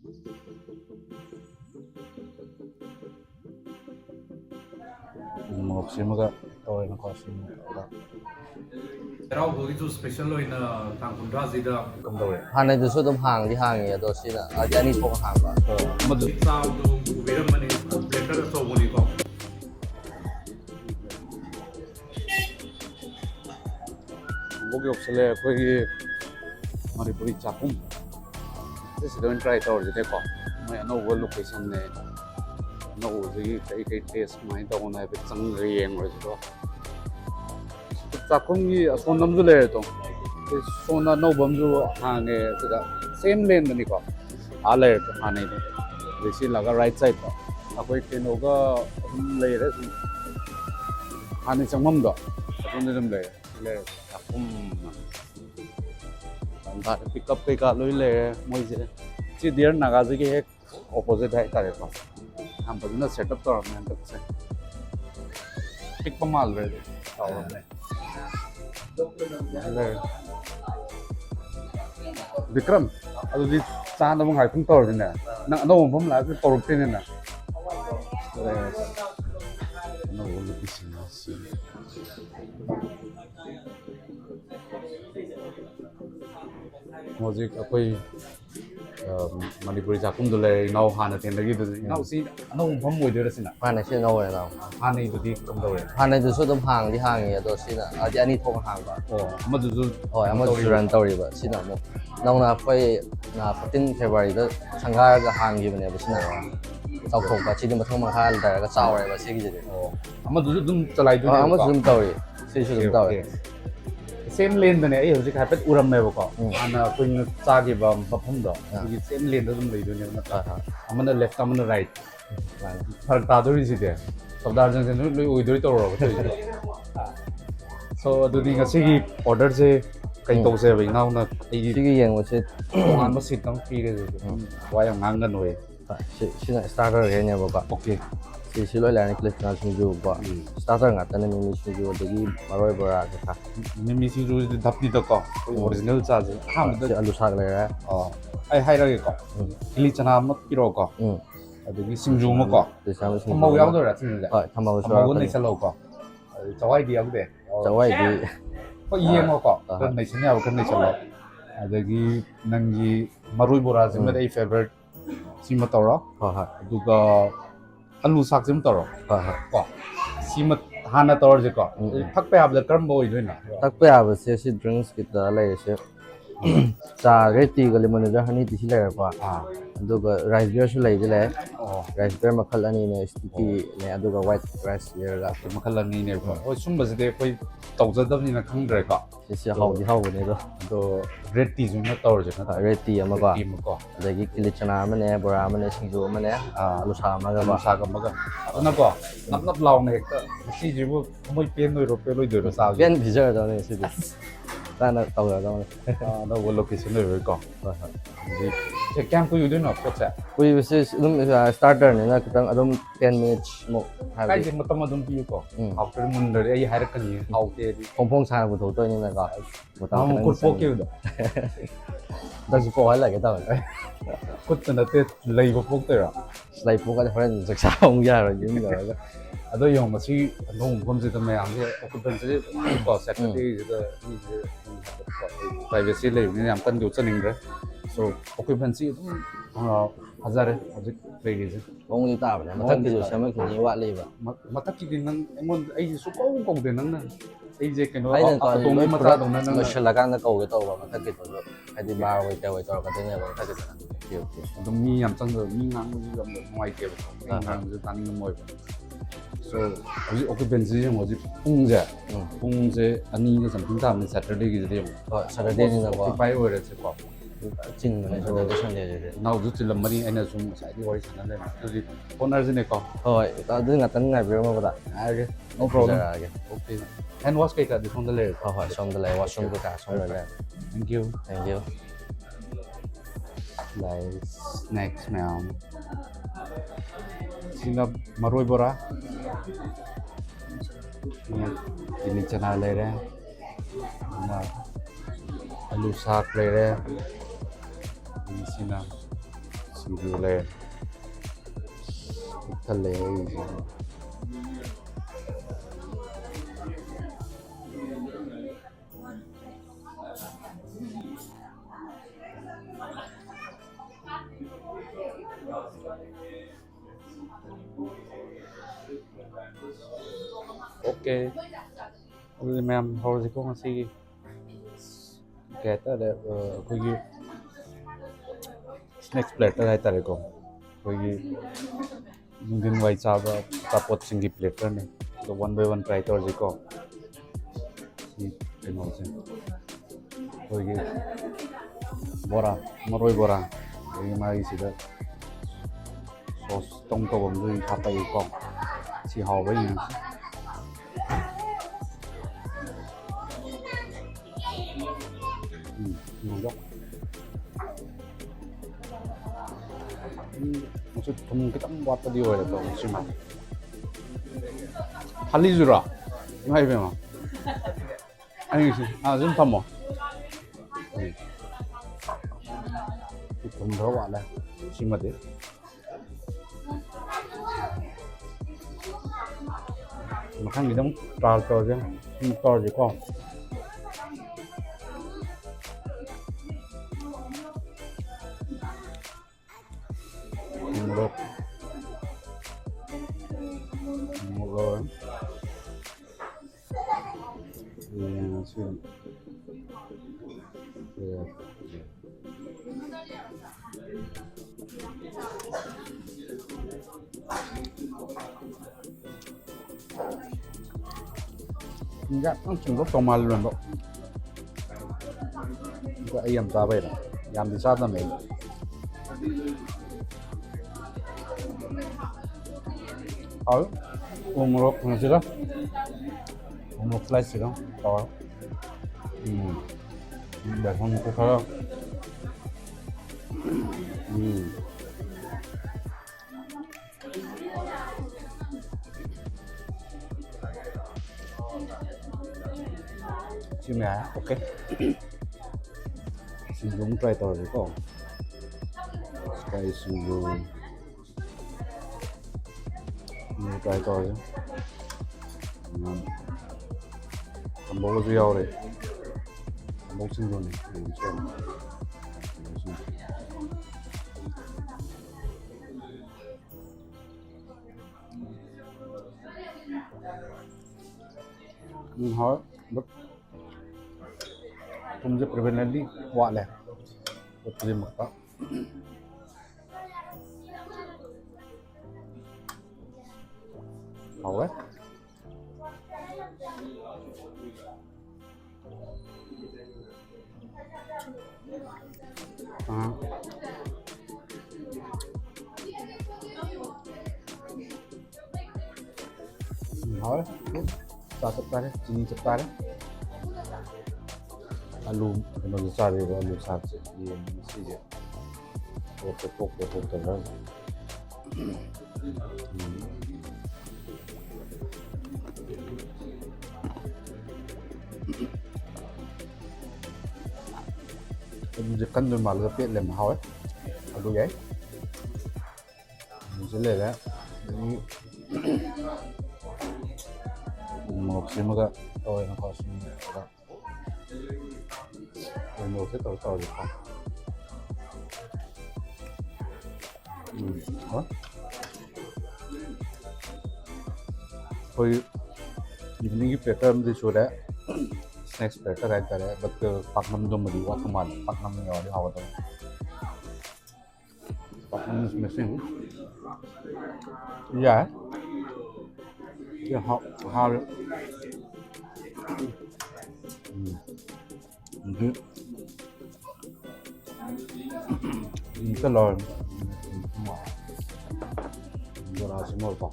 một xí mà cái tôi nó có xí đó rau bôi chu special loi na thang kun ra gì đó cầm đầu đấy Hanai tu su dum hang di hang ya do sina ajani thong hang ba mà được sao tu viram mani platter so moni ko một cái option là cái Manipuri Chak-khum thế sẽ đến try tàu gì đấy có mà nó vừa location này nó vừa cái taste máy tàu này bị tăng riêng rồi đó Chak-khum gì son năm rồi đấy to cái son nó nấu bấm rồi hàng này cái same lane này có à lệ cái hàng này để xin là cái right side đó à cái nó có lệ đấy hàng này trong mâm đó cái này trong lệ Chak-khum 다 픽업 그러니까 로일레 뭐 이제 지디어 나가지 게 오포지트 해 따래 봐. 한 번은 세트업 또 하면 됐어. 픽업 말래. 나오네. 네. Vikram अब जी चांद मंगाई तुम तोड़ देना ना ना वो हम लाके तोड़ते हैं ना ना वो लोग किसी ना सी Music akwai Manipuri Chak-khum dole nau hana ten lagi tu nau si nau phom mui de sina hanai se no ya no hana tu di kam dole hanai tu su dum hang di hang ya do sina ajani thong hang ba ma du du oh ama duran tori ba sina mo nau na phai na 14 February da sangha ga hang gi bane ba sina tau thong ba chi di ma thong ma kha da ga chaw re ba se gi de ama du dum chalai du ama dum tori se su dum tori same lane ne ai hojik hapet uram me ba ko ana kuin cha gi ba phom do gi same lane da dum lei du ne ma ta amana left amana right farak ta do ri si de sabdar jang jang loi oi do ri to ro ba so adu di ngasi gi order se kai to se ba ngau na ai chi gi yang wo se an ma sit tang pi ge wa yang ngang ngan noi sina starter ge ne ba okay si loi la ni Kelichana Singju ba starter nga ta ne mi Singju de gi maroi Bora ka tha mi si ru di dap di to ko original cha je ha ma si alu sak le ra ai hai ra ge ko Kelichana ma pi ro ko adu gi Singju ma ko de sa Singju ma yaw do ra sin le thamo so ma nei sa lo ko chawai di ag de chawai di ko ye mo ko kan nei sin ya kan nei sa lo adu gi nang gi maroi Bora je ma dei favorite si ma to ro ha adu ga alu sak sim to ro ha ko si ma hana to je ko thak pe ab le karam boi do na tak pe ab se si drinks ki da le se cha ge ti ga lemon da hani ti si le pa aduga rice beer su le de le rice beer makhal ani ne sticky ne aduga white rice beer ga makhal ani ne ko oi sum ba de koi tau za dab ni na khang dre ko si hau di hau ne do red tea ju na to je na red tea ama ba tea ma ko adagi Kelichana ma ne Bora ma ne Singju ma ne alu sa ma ga ba sa ga ma ga na ko nap nap law ne ka si ji bu moi pen noi ro pe loi de ro sa pen picture da ne si ta na tau da da na wo location ne ro ko ji che kyang ku yu de no ko cha kui se dum starter ne na kitang adum 10 minutes mo kai ji ma tam adum pi ko after mun de ai har ka ni au te phong phong sa bu tho to ni na ga mo ta ko po ke do da su ko hai la ke ta ko na te lei bo po te ra slai pu ga horen sak sa ong ya ro yin ga ado yung masi nong kom se tame ang se occupancy ko security je ni je privacy le ni am kan du chaning re so occupancy hazare ajik le ge ong ni ta ba ne ma thak ki ju sa ma ki ni wa le ba matak ki din nang emon ai su ko ko de nang na ai je ke no ai na to mi mata dong nang no shela kan na ko ge to ba ma thak ki to ai di ba wai ta wai to ka de ne ba thak ki to dong mi am chang de mi ngang mi dong ngoài ke ba ngang ju tan ni moi so aji occupancy yang aji pungje ani ga samthing ta me Saturday gi de Saturday ni na ba pai oi re se ko chin ma ne Saturday Sunday je now ju chilam mani aina sum sai di wari sanan le na ji owner ji ne ko hoi ta du nga tan ngai bi ma ba da okay no problem okay okay hand wash kai ka di from the le hoi som de lai washroom ko ka som le thank you like snacks ma'am singa maroi bora ini chana le re na alu sak le re ini sina Singju layer. Thale. Okay. Ui ma'am, hồi thì có ngon si kẹta để 거기 스낵스 플래터 하이타레고 거기 눈긴 와이차바 타포트 싱기 플래터네 또 one by one try 떨지고 이 뭐지 거기 보라 머로이 보라 여기 마이시다 소스 똥꼬범도 갖다 있고 지하고 있는 이거 혹시 좀 그딴 거 갖다 디워야 돼 혹시만 달리주라 이 말이 마 아니 좀 더 뭐. 좀 더 와라 심하대 mà khăn gì đâu trò trò chứ trò gì con một rồi xin Dạ, nó chừng lúc tao mà luôn đó. Cái em ra vậy đó, em thì sao ta mấy? Umrok nggak sih lah? Umrok slice sih dong, tau? Udah kan itu kalau. Chim á, ok. Singju try tao rồi có. Cái Singju nhiều try tao rồi. Cầm bố có dưa đây. Cầm bố Singju này, để xem. Hỏi bất तुम जो प्रिवेलेंटली वाल है तो तुझे मत आओ है हाँ hỏi sao tất cả đấy chini tất cả đấy आलू मतलब सारे आलू साथ से ये चीज़ें वो तो पोक रहा है तो मुझे कंदूर माल का पेट ले महाव है आलू गए मुझे ले रहा है मौके में का तो ये ना खास नहीं है một cái tàu được không? Đó. Thôi, evening cái pattern thì số đấy, snacks pattern này cái but pak nam dom di wat teman, pak nam ni awak di awak tu. Pak nam is missing. Yeah. Yeah, how. Cái lò Bora sẽ ngồi vào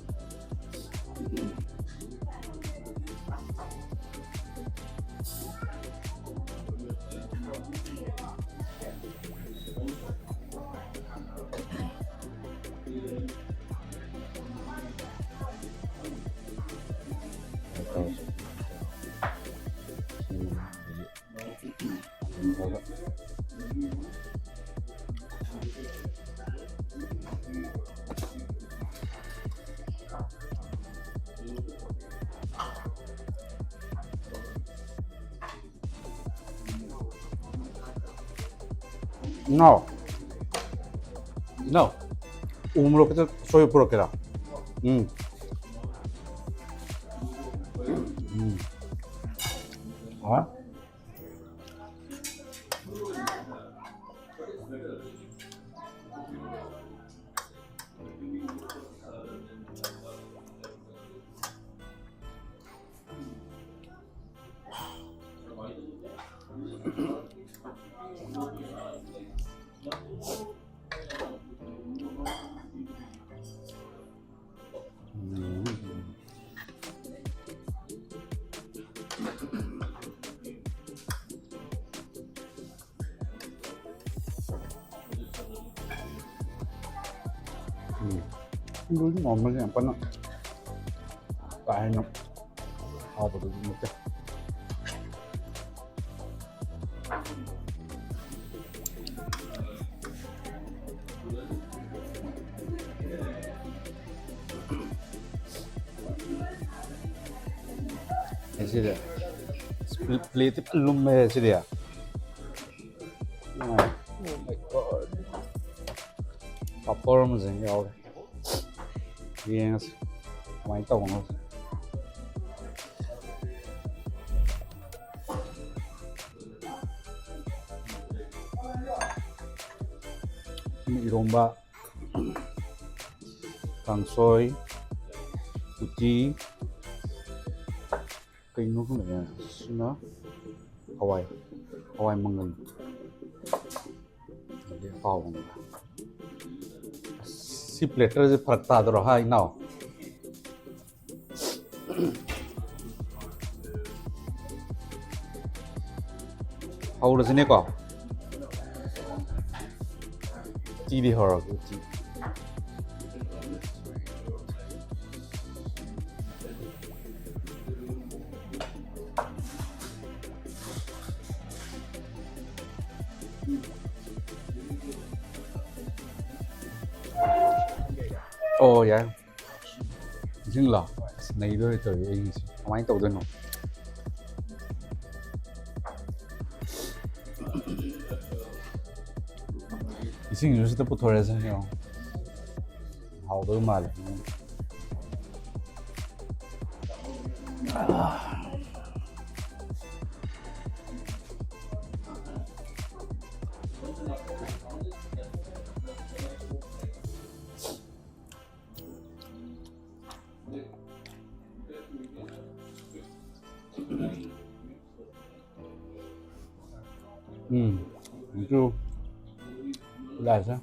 No, no. Umuro kita soy puro kira. Hmm. Hả? Ibu ini ngomongnya apa nak? Tak enak. Apa tu macam? ऐसे dia. Split belum ऐसे dia. Oh my god. Papor macam ni awak. Yes. Mai tao nó. Iromba, kangsoi, uji, cái nó không phải nó Hawaii mangan. Dia tahu ni. Si platter je prakta tu rah now. How does it go? TV horror. Oh yeah. Chính là này đôi từ anh máy tàu đơn không? Singju是不拖着身上，好多嘛的。你就来噻。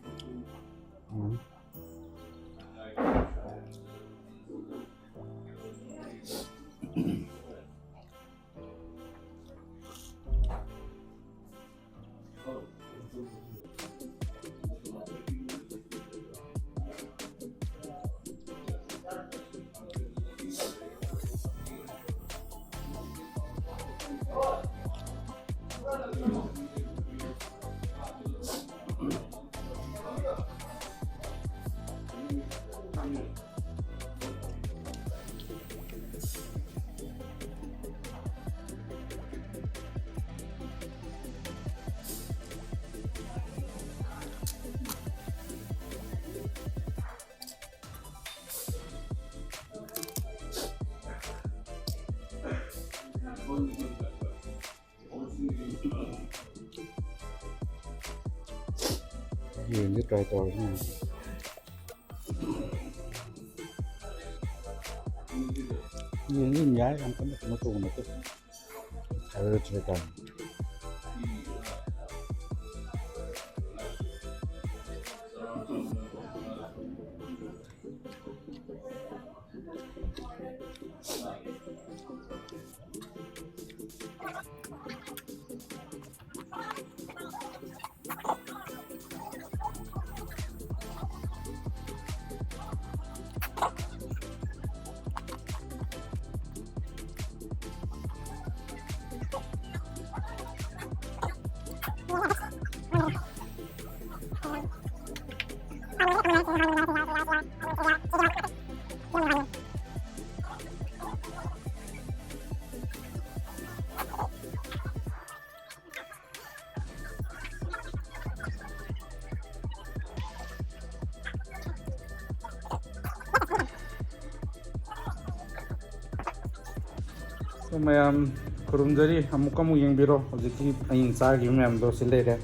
Nhìn cái trời trời này. Nhìn giá ăn có nó tuồng nó tức. Trời trời. So mayam kurumjari amuk amuk yengbiro hojiki ayin chargi mayam do silere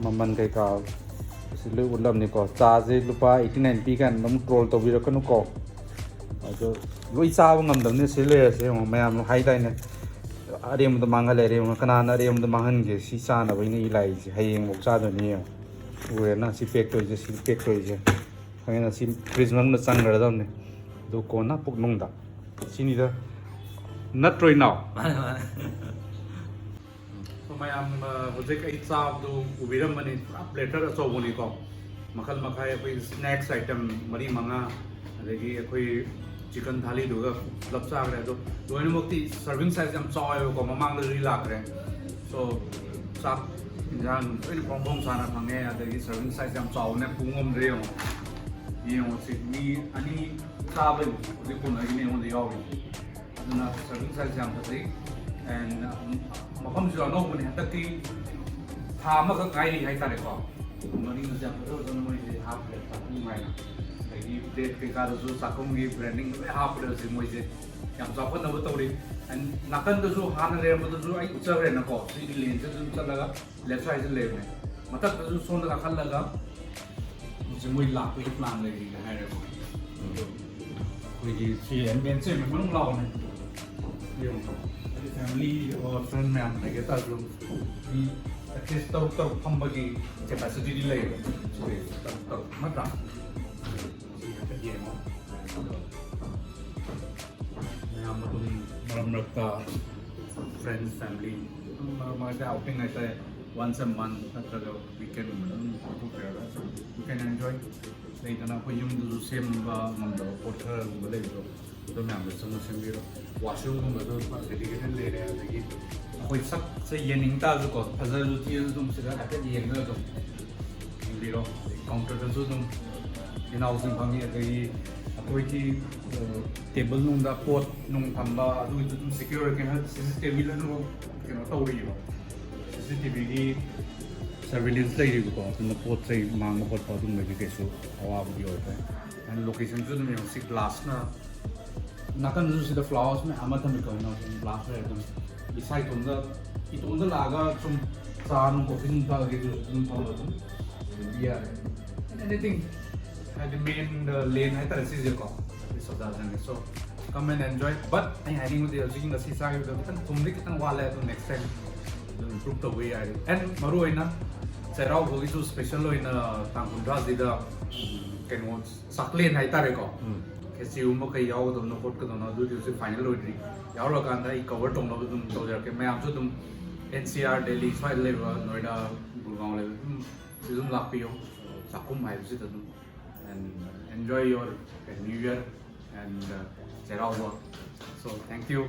maman kai ka silu ulam ni ko chaje lupa 89 pi kan nam troll to biro kanu ko ado loi chawa ngamdam ne silere se mayam no hai dai ne arem da mangale re kana na arem da mangan ge si cha na bai ni lai ji hayeng mok cha do ni ure na si pek to je si pek to je kaya na si prisman na sang ra da ne do ko na puk nong da sini da nut right now. So mayam hojik ai chab du ubiram mani platter achobuni ko makhal makhai koi snacks item mari manga adagi koi chicken thali duga lap cha gre do doini mokti serving size am choy ko mamang da ri lak re so chak injang in pom sana phange adagi serving size am chow ne pungom re yo yong si mi ani chabe de ko na ni on the yaw na serving size am thari and mafam ju no bune takti tha ma ka kai ri hai ta re ko mani nu jam ro don moi je half plate ta ni mai na ai plate ke ka ju Chak-khum gi branding me half plate ji moi je yam cha phan na ba tori and nakan da ju han re ma da ju ai ucha re na ko si len je ju cha laga left side je le ne matak da ju son da khal laga ji moi la ko plan le gi hai re ko ko gi si en ben se me mang lao ne yung family or friend man I get that room we at least tau pambagi capacity di lai so tau mata ye mo na matum maram rakta friends family ma ka outing ai sai once a month atraga weekend you can enjoy lai kana ko yung du same ba mamdo porter balai do तो मैं आपको समझ समझ रहा washroom को मतलब dedication ले रहे हैं लेकिन कोई सब से ये निकलता है तो फजल होती है तो तुम सीधा आके ये ना तो ले लो काउंटर पे तो तुम इन हाउसिंग फंगी है कोई की टेबल नूंगा पोट नूंग फंबा तो तुम सिक्योर के ना सीसीटीवी ले लो के ना तो रही हो सीसीटीवी की सर्विलेंस ले रही हो तुम पोट से मांग पोट पर तुम लगे कैसे आवाज़ भी होता है एंड लोकेशन जो तुम यहाँ से ग्लास ना nakan ju sida flowers me ama tham ko na glass re dum isai itonda laga chum cha nu coffee nu ta ge ju dum thong dum yeah and anything had the main lane hai tar se je ko so da jang so come and enjoy but I having with the jing the sisa ge dum tan tum ni kitan wala to next time improve the way I and maru aina serau go ju special oina tangkundra dida ken won saklen hai tar ko कैसे उम्र कई याव तो ना फोट का तो ना दूसरी उसे फाइनल हो रही याव लोग आंधा एक कवर टोंग लोग तुम तो जाके मैं आपसे तुम NCR Delhi file level Noida Gurgaon level तुम सीज़न लाख पियो Chak-khum है उसे तो तुम and enjoy your New Year and चेहरा हुआ so thank you